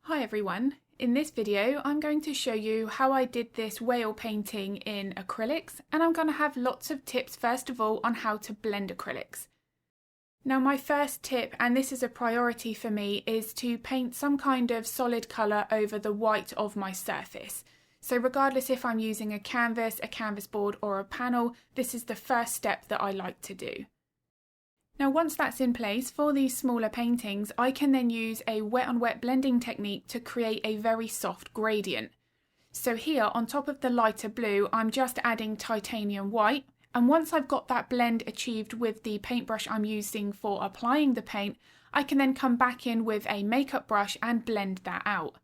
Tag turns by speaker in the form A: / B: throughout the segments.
A: Hi everyone, in this video I'm going to show you how I did this whale painting in acrylics, and I'm going to have lots of tips first of all on how to blend acrylics. Now my first tip, and this is a priority for me, is to paint some kind of solid colour over the white of my surface. So regardless if I'm using a canvas board or a panel, this is the first step that I like to do. Now once that's in place, for these smaller paintings, I can then use a wet on wet blending technique to create a very soft gradient. So here on top of the lighter blue, I'm just adding titanium white, and once I've got that blend achieved with the paintbrush I'm using for applying the paint, I can then come back in with a makeup brush and blend that out.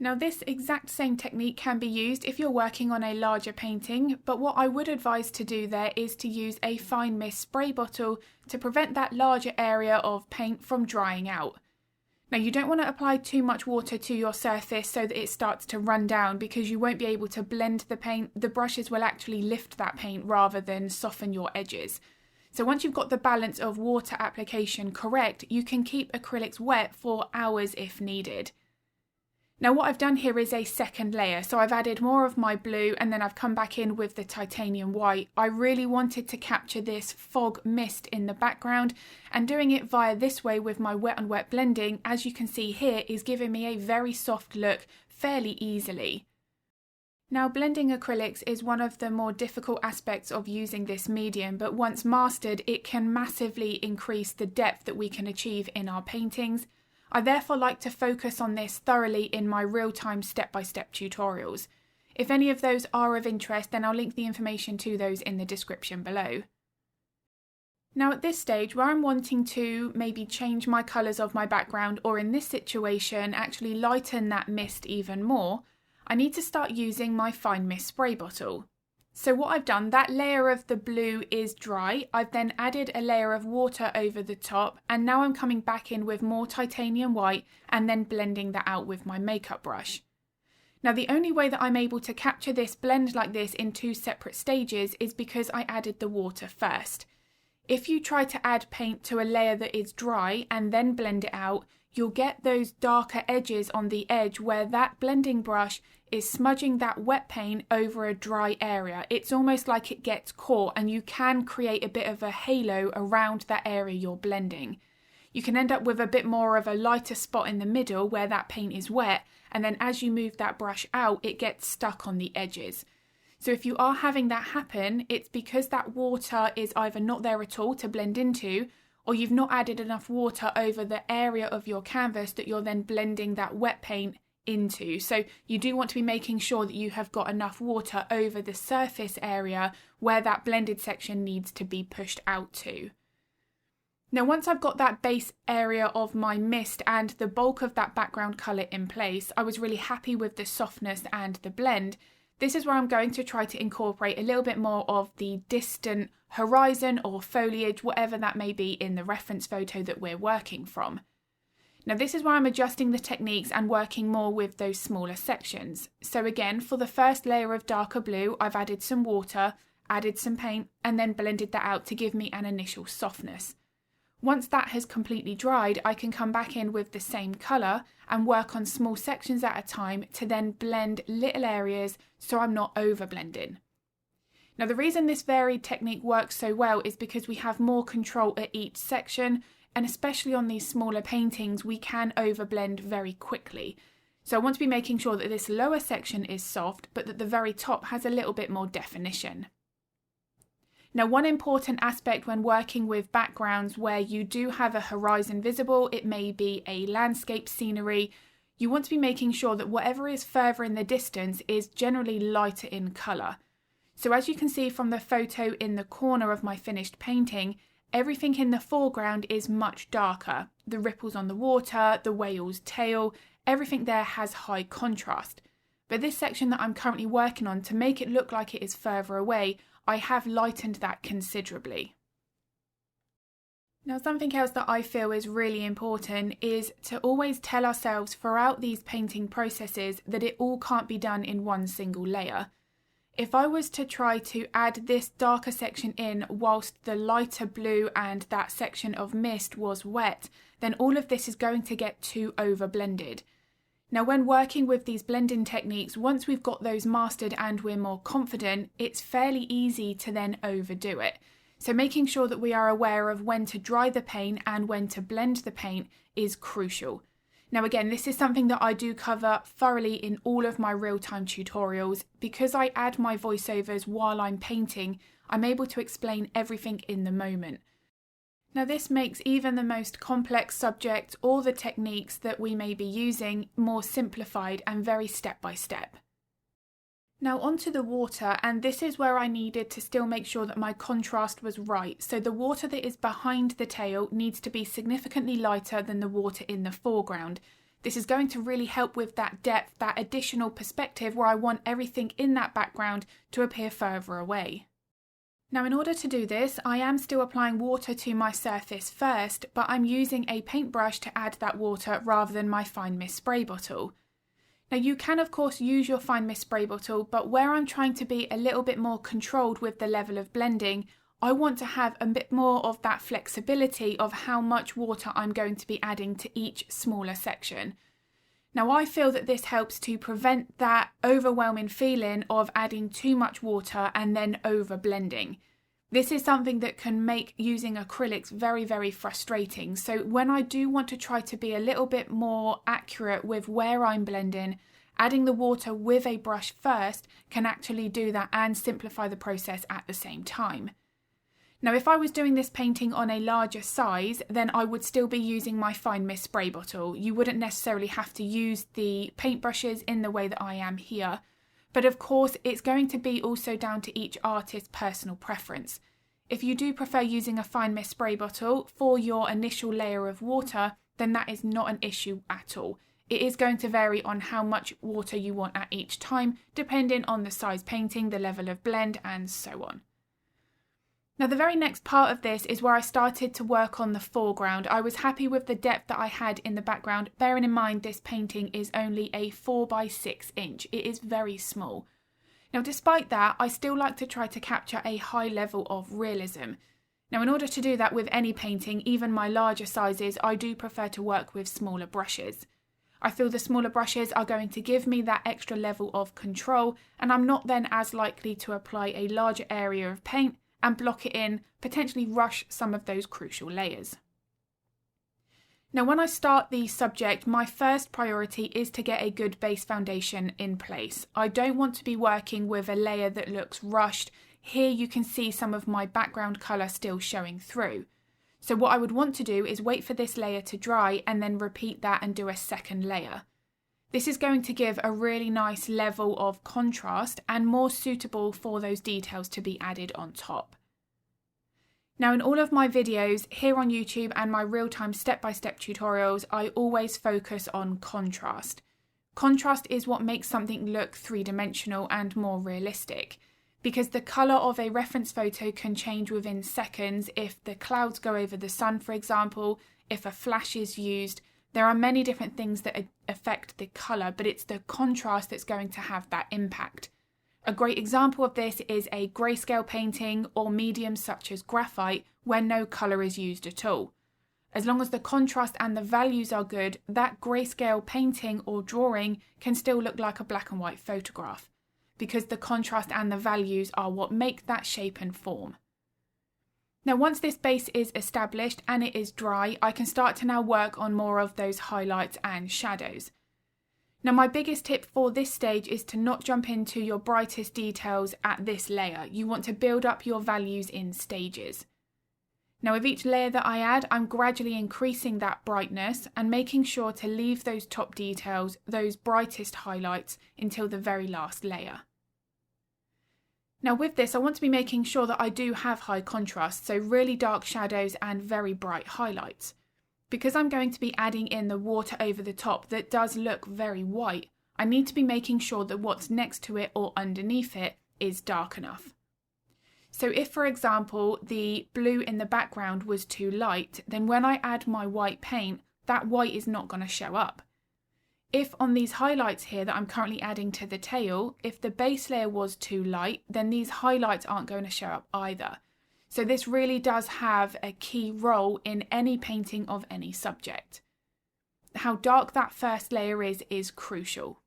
A: Now this exact same technique can be used if you're working on a larger painting, but what I would advise to do there is to use a fine mist spray bottle to prevent that larger area of paint from drying out. Now you don't want to apply too much water to your surface so that it starts to run down, because you won't be able to blend the paint. The brushes will actually lift that paint rather than soften your edges. So once you've got the balance of water application correct, you can keep acrylics wet for hours if needed. Now what I've done here is a second layer, so I've added more of my blue and then I've come back in with the titanium white. I really wanted to capture this fog mist in the background, and doing it via this way with my wet on wet blending, as you can see here, is giving me a very soft look fairly easily. Now blending acrylics is one of the more difficult aspects of using this medium, but once mastered it can massively increase the depth that we can achieve in our paintings. I therefore like to focus on this thoroughly in my real-time step-by-step tutorials. If any of those are of interest, then I'll link the information to those in the description below. Now at this stage, where I'm wanting to maybe change my colours of my background, or in this situation actually lighten that mist even more, I need to start using my fine mist spray bottle. So what I've done, that layer of the blue is dry. I've then added a layer of water over the top, and now I'm coming back in with more titanium white and then blending that out with my makeup brush. Now the only way that I'm able to capture this blend like this in two separate stages is because I added the water first. If you try to add paint to a layer that is dry and then blend it out, you'll get those darker edges on the edge where that blending brush is smudging that wet paint over a dry area. It's almost like it gets caught, and you can create a bit of a halo around that area you're blending. You can end up with a bit more of a lighter spot in the middle where that paint is wet, and then as you move that brush out, it gets stuck on the edges. So if you are having that happen, it's because that water is either not there at all to blend into, or you've not added enough water over the area of your canvas that you're then blending that wet paint into. So you do want to be making sure that you have got enough water over the surface area where that blended section needs to be pushed out to. Now once I've got that base area of my mist and the bulk of that background colour in place, I was really happy with the softness and the blend. This is where I'm going to try to incorporate a little bit more of the distant horizon or foliage, whatever that may be in the reference photo that we're working from. Now this is where I'm adjusting the techniques and working more with those smaller sections. So again, for the first layer of darker blue, I've added some water, added some paint, and then blended that out to give me an initial softness. Once that has completely dried, I can come back in with the same colour and work on small sections at a time to then blend little areas so I'm not over blending. Now the reason this varied technique works so well is because we have more control at each section, and especially on these smaller paintings we can overblend very quickly. So I want to be making sure that this lower section is soft, but that the very top has a little bit more definition. Now one important aspect when working with backgrounds where you do have a horizon visible, it may be a landscape scenery, you want to be making sure that whatever is further in the distance is generally lighter in colour. So as you can see from the photo in the corner of my finished painting, everything in the foreground is much darker. The ripples on the water, the whale's tail, everything there has high contrast. But this section that I'm currently working on, to make it look like it is further away, I have lightened that considerably. Now something else that I feel is really important is to always tell ourselves throughout these painting processes that it all can't be done in one single layer. If I was to try to add this darker section in whilst the lighter blue and that section of mist was wet, then all of this is going to get too over blended. Now, when working with these blending techniques, once we've got those mastered and we're more confident, it's fairly easy to then overdo it. So making sure that we are aware of when to dry the paint and when to blend the paint is crucial. Now again, this is something that I do cover thoroughly in all of my real-time tutorials. Because I add my voiceovers while I'm painting, I'm able to explain everything in the moment. Now this makes even the most complex subject or the techniques that we may be using more simplified and very step by step. Now onto the water, and this is where I needed to still make sure that my contrast was right. So the water that is behind the tail needs to be significantly lighter than the water in the foreground. This is going to really help with that depth, that additional perspective where I want everything in that background to appear further away. Now in order to do this, I am still applying water to my surface first, but I'm using a paintbrush to add that water rather than my fine mist spray bottle. Now you can of course use your fine mist spray bottle, but where I'm trying to be a little bit more controlled with the level of blending, I want to have a bit more of that flexibility of how much water I'm going to be adding to each smaller section. Now I feel that this helps to prevent that overwhelming feeling of adding too much water and then over blending. This is something that can make using acrylics very, very frustrating. So when I do want to try to be a little bit more accurate with where I'm blending, adding the water with a brush first can actually do that and simplify the process at the same time. Now, if I was doing this painting on a larger size, then I would still be using my fine mist spray bottle. You wouldn't necessarily have to use the paintbrushes in the way that I am here. But of course, it's going to be also down to each artist's personal preference. If you do prefer using a fine mist spray bottle for your initial layer of water, then that is not an issue at all. It is going to vary on how much water you want at each time, depending on the size painting, the level of blend, and so on. Now the very next part of this is where I started to work on the foreground. I was happy with the depth that I had in the background, bearing in mind this painting is only a 4x6 inch. It is very small. Now despite that, I still like to try to capture a high level of realism. Now in order to do that with any painting, even my larger sizes, I do prefer to work with smaller brushes. I feel the smaller brushes are going to give me that extra level of control, and I'm not then as likely to apply a larger area of paint and block it in, potentially rush some of those crucial layers. Now when I start the subject, my first priority is to get a good base foundation in place. I don't want to be working with a layer that looks rushed. Here you can see some of my background colour still showing through. So what I would want to do is wait for this layer to dry and then repeat that and do a second layer. This is going to give a really nice level of contrast and more suitable for those details to be added on top. Now in all of my videos here on YouTube and my real-time step-by-step tutorials, I always focus on contrast. Contrast is what makes something look three-dimensional and more realistic, because the colour of a reference photo can change within seconds if the clouds go over the sun, for example, if a flash is used. There are many different things that affect the colour, but it's the contrast that's going to have that impact. A great example of this is a grayscale painting or mediums such as graphite where no colour is used at all. As long as the contrast and the values are good, that grayscale painting or drawing can still look like a black and white photograph, because the contrast and the values are what make that shape and form. Now once this base is established and it is dry, I can start to now work on more of those highlights and shadows. Now my biggest tip for this stage is to not jump into your brightest details at this layer. You want to build up your values in stages. Now with each layer that I add, I'm gradually increasing that brightness and making sure to leave those top details, those brightest highlights, until the very last layer. Now with this, I want to be making sure that I do have high contrast, so really dark shadows and very bright highlights. Because I'm going to be adding in the water over the top that does look very white, I need to be making sure that what's next to it or underneath it is dark enough. So if, for example, the blue in the background was too light, then when I add my white paint, that white is not going to show up. If on these highlights here that I'm currently adding to the tail, if the base layer was too light, then these highlights aren't going to show up either. So this really does have a key role in any painting of any subject. how dark that first layer is crucial.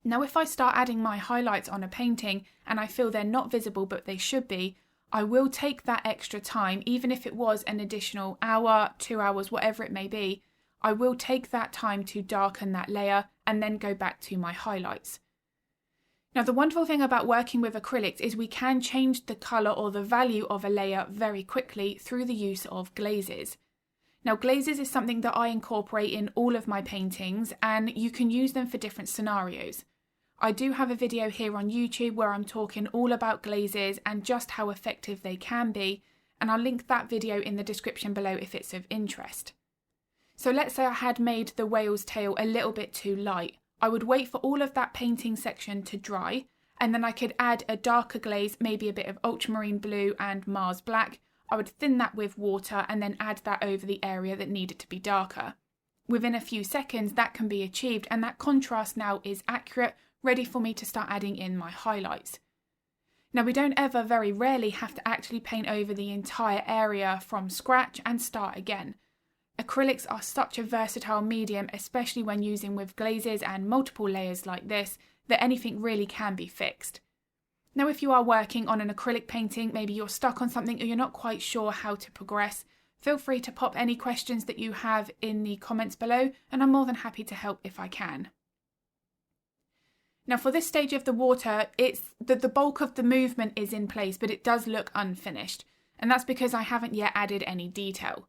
A: Now, if I start adding my highlights on a painting and I feel they're not visible but they should be, I will take that extra time, even if it was an additional hour, 2 hours, whatever it may be. I will take that time to darken that layer and then go back to my highlights. Now, the wonderful thing about working with acrylics is we can change the colour or the value of a layer very quickly through the use of glazes. Now, glazes is something that I incorporate in all of my paintings, and you can use them for different scenarios. I do have a video here on YouTube where I'm talking all about glazes and just how effective they can be, and I'll link that video in the description below if it's of interest. So let's say I had made the whale's tail a little bit too light. I would wait for all of that painting section to dry, and then I could add a darker glaze, maybe a bit of ultramarine blue and Mars black. I would thin that with water and then add that over the area that needed to be darker. Within a few seconds that can be achieved, and that contrast now is accurate, ready for me to start adding in my highlights. Now, we don't ever, very rarely, have to actually paint over the entire area from scratch and start again. Acrylics are such a versatile medium, especially when using with glazes and multiple layers like this, that anything really can be fixed. Now, if you are working on an acrylic painting, maybe you're stuck on something or you're not quite sure how to progress, feel free to pop any questions that you have in the comments below, and I'm more than happy to help if I can. Now, for this stage of the water, it's the bulk of the movement is in place, but it does look unfinished, and that's because I haven't yet added any detail.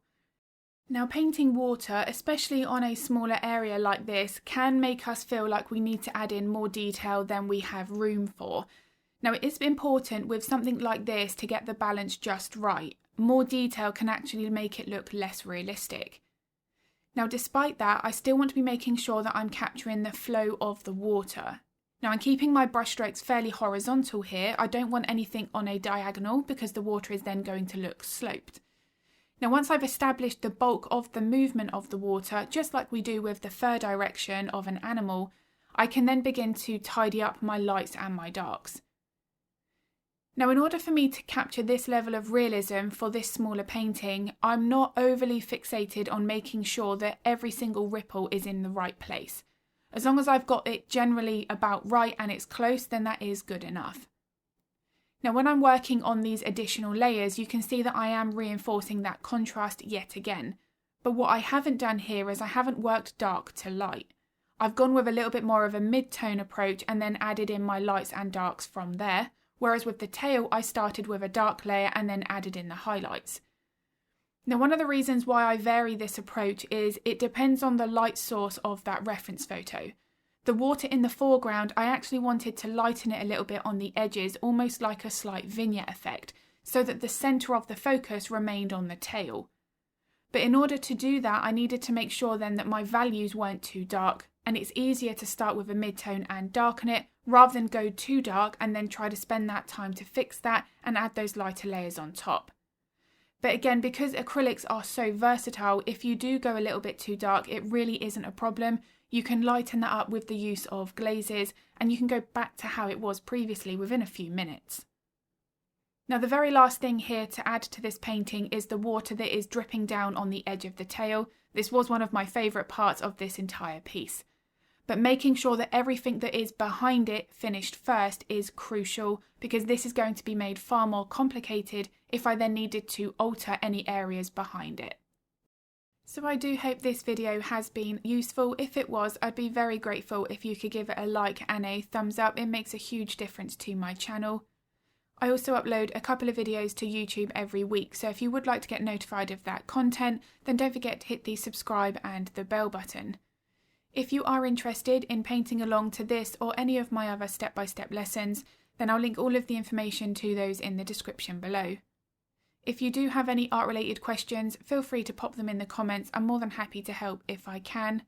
A: Now, painting water, especially on a smaller area like this, can make us feel like we need to add in more detail than we have room for. Now, it is important with something like this to get the balance just right. More detail can actually make it look less realistic. Now, despite that, I still want to be making sure that I'm capturing the flow of the water. Now, I'm keeping my brush strokes fairly horizontal here. I don't want anything on a diagonal because the water is then going to look sloped. Now, once I've established the bulk of the movement of the water, just like we do with the fur direction of an animal, I can then begin to tidy up my lights and my darks. Now, in order for me to capture this level of realism for this smaller painting, I'm not overly fixated on making sure that every single ripple is in the right place. As long as I've got it generally about right and it's close, then that is good enough. Now, when I'm working on these additional layers, you can see that I am reinforcing that contrast yet again. But what I haven't done here is I haven't worked dark to light. I've gone with a little bit more of a mid-tone approach and then added in my lights and darks from there. Whereas with the tail, I started with a dark layer and then added in the highlights. Now, one of the reasons why I vary this approach is it depends on the light source of that reference photo. The water in the foreground, I actually wanted to lighten it a little bit on the edges, almost like a slight vignette effect, so that the centre of the focus remained on the tail. But in order to do that, I needed to make sure then that my values weren't too dark, and it's easier to start with a mid-tone and darken it, rather than go too dark and then try to spend that time to fix that and add those lighter layers on top. But again, because acrylics are so versatile, if you do go a little bit too dark, it really isn't a problem. You can lighten that up with the use of glazes, and you can go back to how it was previously within a few minutes. Now, the very last thing here to add to this painting is the water that is dripping down on the edge of the tail. This was one of my favourite parts of this entire piece. But making sure that everything that is behind it finished first is crucial, because this is going to be made far more complicated if I then needed to alter any areas behind it. So I do hope this video has been useful. If it was, I'd be very grateful if you could give it a like and a thumbs up. It makes a huge difference to my channel. I also upload a couple of videos to YouTube every week, so if you would like to get notified of that content, then don't forget to hit the subscribe and the bell button. If you are interested in painting along to this or any of my other step-by-step lessons, then I'll link all of the information to those in the description below. If you do have any art-related questions, feel free to pop them in the comments. I'm more than happy to help if I can.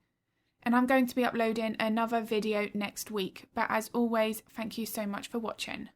A: And I'm going to be uploading another video next week. But as always, thank you so much for watching.